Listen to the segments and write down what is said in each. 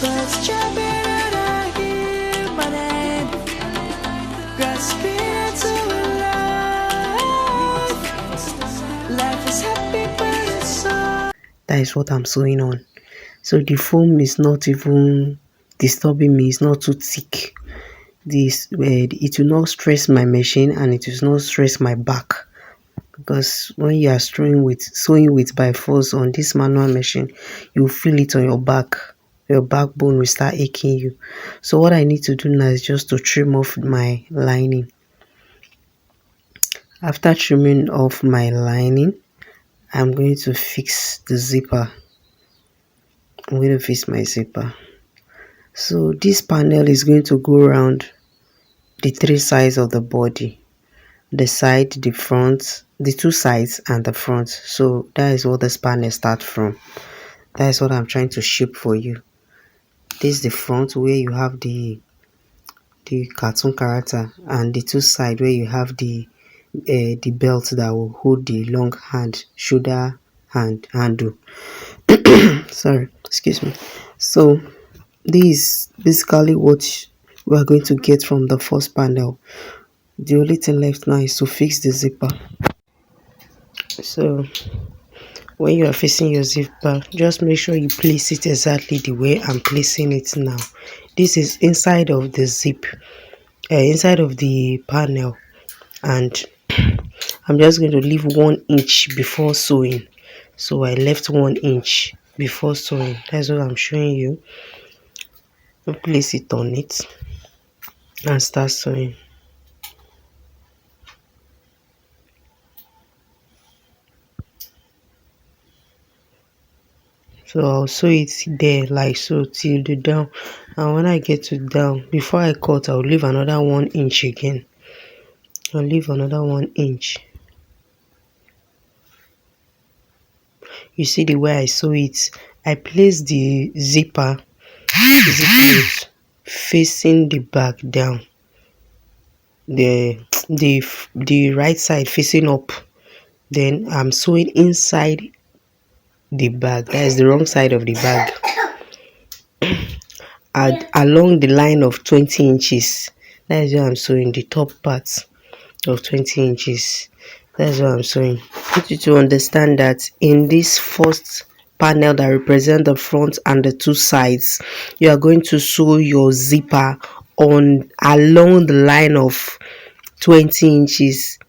Birds jumping and I hear my name, grasping into life. Life is happy but it's so. That is what I'm sewing on. So the foam is not even disturbing me. It's not too thick. This it will not stress my machine and it will not stress my back, because when you are sewing with by force on this manual machine, you feel it on your back. Your backbone will start aching you. So what I need to do now is just to trim off my lining. After trimming off my lining, I'm going to fix the zipper. I'm going to fix my zipper. So this panel is going to go around the three sides of the body: the side, the front, the two sides and the front. So that is what this panel starts from. That is what I'm trying to shape for you. This is the front, where you have the cartoon character, and the two side where you have the belt that will hold the long handle. Sorry, excuse me. So this is basically what we are going to get from the first panel. The only thing left now is to fix the zipper. So when you are fixing your zipper, just make sure you place it exactly the way I'm placing it now. This is inside of the zip, inside of the panel, and I'm just going to leave 1 inch before sewing. So I left 1 inch before sewing. That's what I'm showing you. Place it on it and start sewing. So I'll sew it there like so till the down, and when I get to down, before I cut, I'll leave another 1 inch again. I'll leave another 1 inch. You see the way I sew it? I place the zipper facing the back down, the right side facing up. Then I'm sewing inside the bag. That is the wrong side of the bag, along the line of 20 inches. That is where I'm sewing the top part of 20 inches. That's what I'm sewing. I want you to understand that in this first panel that represent the front and the two sides, you are going to sew your zipper on along the line of 20 inches,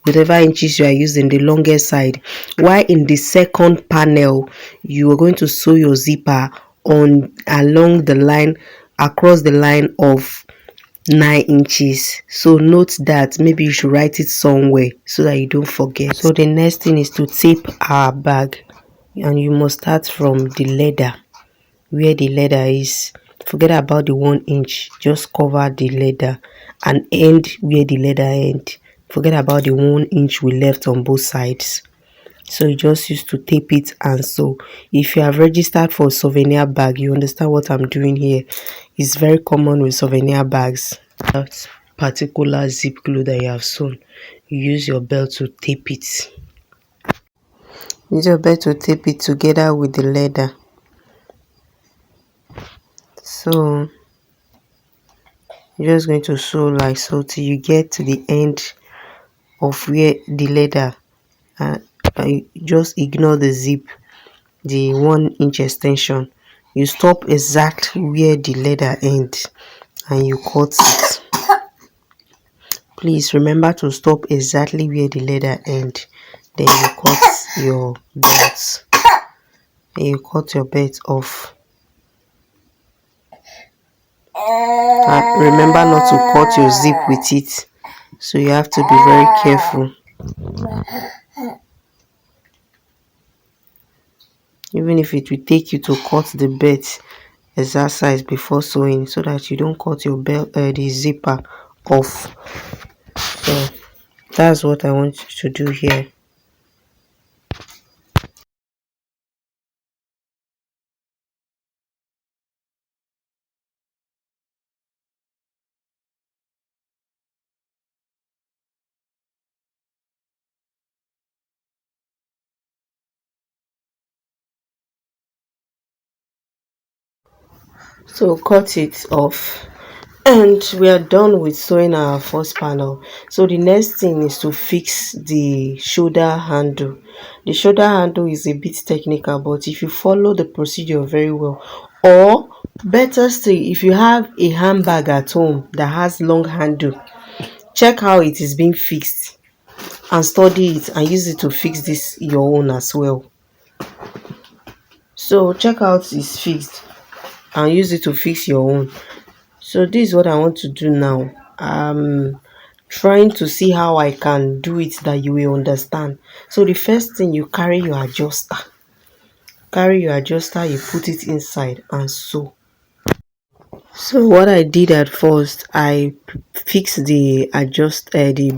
whatever inches you are using, the longest side. While in the second panel, you are going to sew your zipper on along the line, across the line of 9 inches. So note that, maybe you should write it somewhere so that you don't forget. So the next thing is to tape our bag, and you must start from the leather, where the leather is. Forget about the 1 inch, just cover the leather and end where the leather end. Forget about the 1 inch we left on both sides. So you just used to tape it and sew. If you have registered for souvenir bag, you understand what I'm doing here. It's very common with souvenir bags. That particular zip glue that you have sewn, you use your belt to tape it. Use your belt to tape it together with the leather. So you're just going to sew like so till you get to the end of where the leather, just ignore the zip, the 1 inch extension. You stop exactly where the leather ends and you cut it. Please remember to stop exactly where the leather ends. Then you cut your belt. Then you cut your belt off. And remember not to cut your zip with it. So you have to be very careful. Even if it will take you to cut the belt exact size before sewing, so that you don't cut your belt, the zipper off. So that's what I want you to do here. So cut it off, and we are done with sewing our first panel. So the next thing is to fix the shoulder handle. The shoulder handle is a bit technical, but if you follow the procedure very well, or better still, if you have a handbag at home that has long handle, check how it is being fixed and study it and use it to fix this your own as well. So check out is fixed and use it to fix your own. So this is what I want to do now. Trying to see how I can do it that you will understand. So the first thing, you carry your adjuster. Carry your adjuster, you put it inside and sew. So what I did at first, I fixed the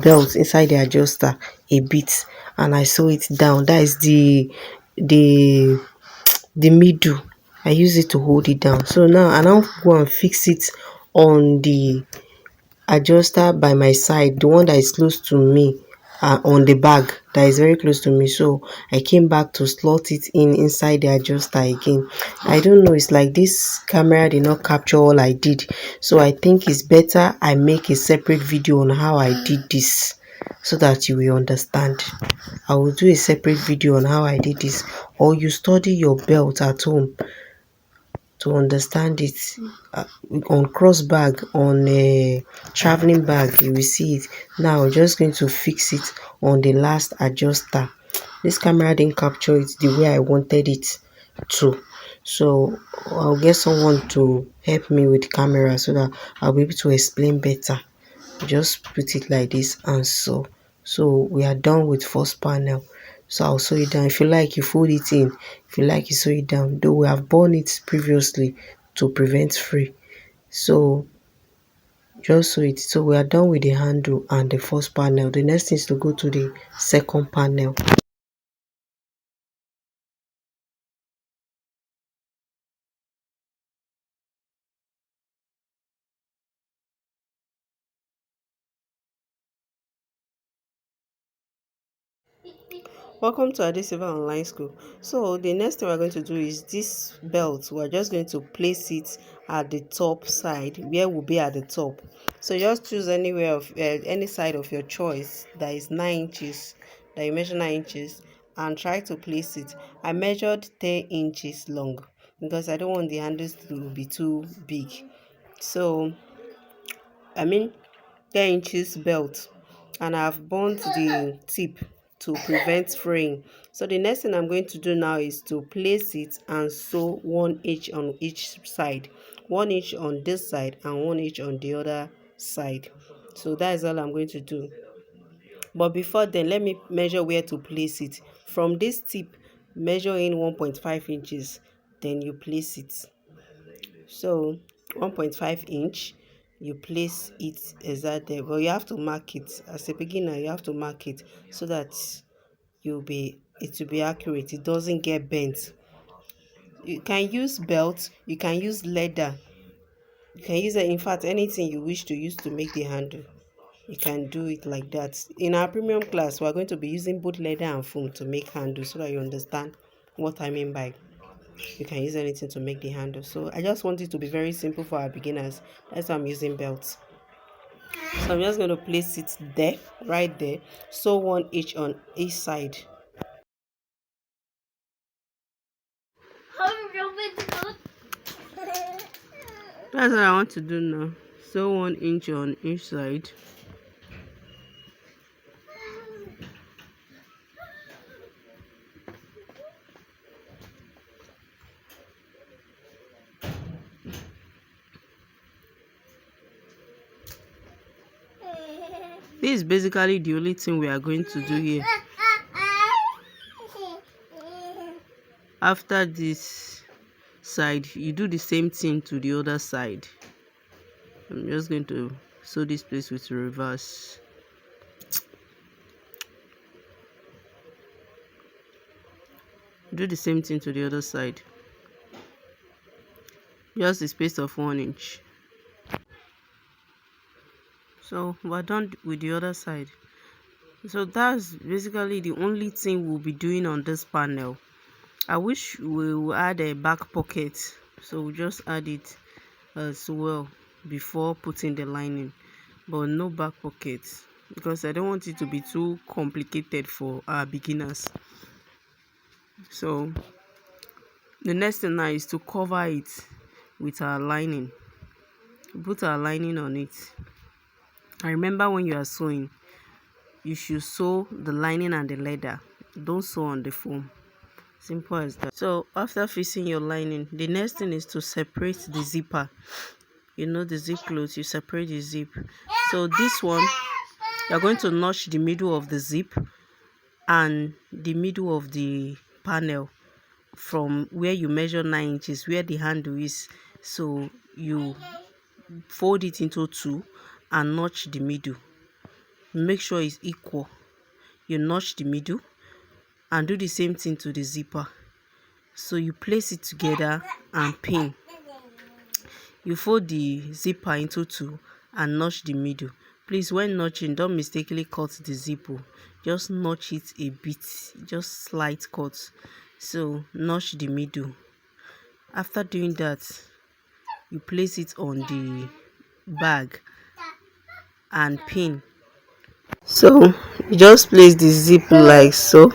belt inside the adjuster a bit, and I sew it down. That is the the middle. I use it to hold it down. So now I now go and fix it on the adjuster by my side, the one that is close to me, on the bag that is very close to me. So I came back to slot it in inside the adjuster again. I don't know, it's like this camera did not capture all I did, so I think it's better I make a separate video on how I did this so that you will understand. I will do a separate video on how I did this, or you study your belt at home to understand it. uh, on cross bag, on a traveling bag, you will see it. Now I'm just going to fix it on the last adjuster. This camera didn't capture it the way I wanted it to, so I'll get someone to help me with the camera so that I'll be able to explain better. Just put it like this and so we are done with first panel. So I'll sew it down. If you like, you fold it in. If you like, you sew it down, though we have burned it previously to prevent fray. So just sew it. So we are done with the handle and the first panel. The next thing is to go to the second panel. Welcome to Adesilver Online School. So the next thing we're going to do is this belt. We're just going to place it at the top side, where will be at the top. So just choose anywhere of any side of your choice that is 9 inches, that you measure 9 inches, and try to place it. I measured 10 inches long because I don't want the handles to be too big. So I mean 10 inches belt, and I've burnt the tip to prevent fraying. So the next thing I'm going to do now is to place it and sew 1 inch on each side, 1 inch on this side and 1 inch on the other side. So that is all I'm going to do. But before then, let me measure where to place it. From this tip, measure in 1.5 inches, then you place it. So 1.5 inch, you place it exactly, but you have to mark it as a beginner. You have to mark it so that it will be accurate, it doesn't get bent. You can use belt, you can use leather, you can use in fact anything you wish to use to make the handle. You can do it like that. In our premium class, we are going to be using both leather and foam to make handles, so that you understand what I mean by you can use anything to make the handle. So I just want it to be very simple for our beginners. That's why I'm using belts. So I'm just going to place it there, right there. So 1 inch on each side. That's what I want to do now. So 1 inch on each side. This is basically the only thing we are going to do here. After this side, you do the same thing to the other side. I'm just going to sew this place with reverse. Do the same thing to the other side. Just a space of 1 inch. So we're done with the other side. So that's basically the only thing we'll be doing on this panel. I wish we will add a back pocket, so we'll just add it. as well before putting the lining, but no back pockets, because I don't want it to be too complicated for our beginners. So the next thing now is to cover it with our lining. Put our lining on it. And remember, when you are sewing, you should sew the lining and the leather. Don't sew on the foam. Simple as that. So after fixing your lining, the next thing is to separate the zipper. You know, the zip close, you separate the zip. So this one, you're going to notch the middle of the zip and the middle of the panel from where you measure 9 inches, where the handle is. So you fold it into two and notch the middle. Make sure it's equal. You notch the middle and do the same thing to the zipper. So you place it together and pin. You fold the zipper into two and notch the middle. Please, when notching, don't mistakenly cut the zipper. Just notch it a bit, just slight cut. So notch the middle. After doing that, you place it on the bag and pin. So you just place the zip like so.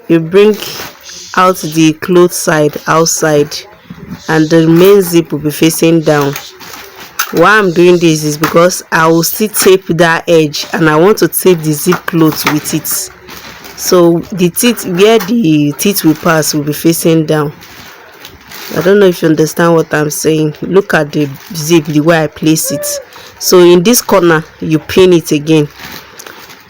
You bring out the cloth side outside and the main zip will be facing down. Why I'm doing this is because I will still tape that edge and I want to tape the zip cloth with it. So the teeth, where the teeth will pass, will be facing down. I don't know if you understand what I'm saying. Look at the zip, the way I place it. So in this corner, you pin it again.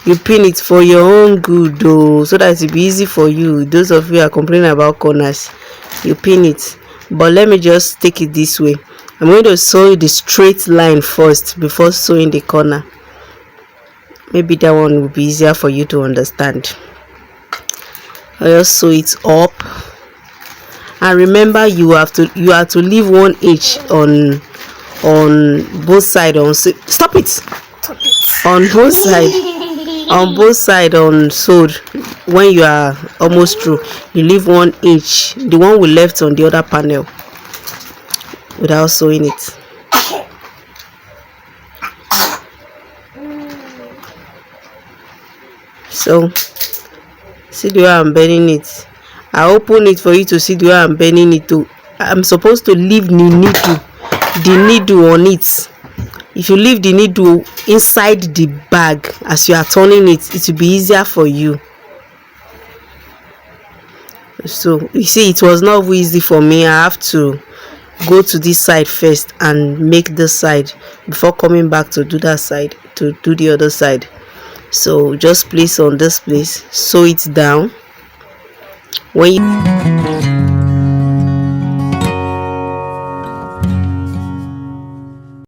You pin it for your own good though, so that it will be easy for you. Those of you who are complaining about corners, you pin it. But let me just take it this way. I'm going to sew the straight line first before sewing the corner. Maybe that one will be easier for you to understand. I just sew it up. And remember, you have to leave 1 inch on both sides. Stop it. On both sides on sewed. When you are almost through, you leave 1 inch, the one we left on the other panel, without sewing it. So see the way I'm bending it. I open it for you to see the way I'm bending it too. I'm supposed to leave the needle on it. If you leave the needle inside the bag as you are turning it, it will be easier for you. So you see, it was not easy for me. I have to go to this side first and make this side before coming back to do that side, to do the other side. So just place on this place, sew it down. When you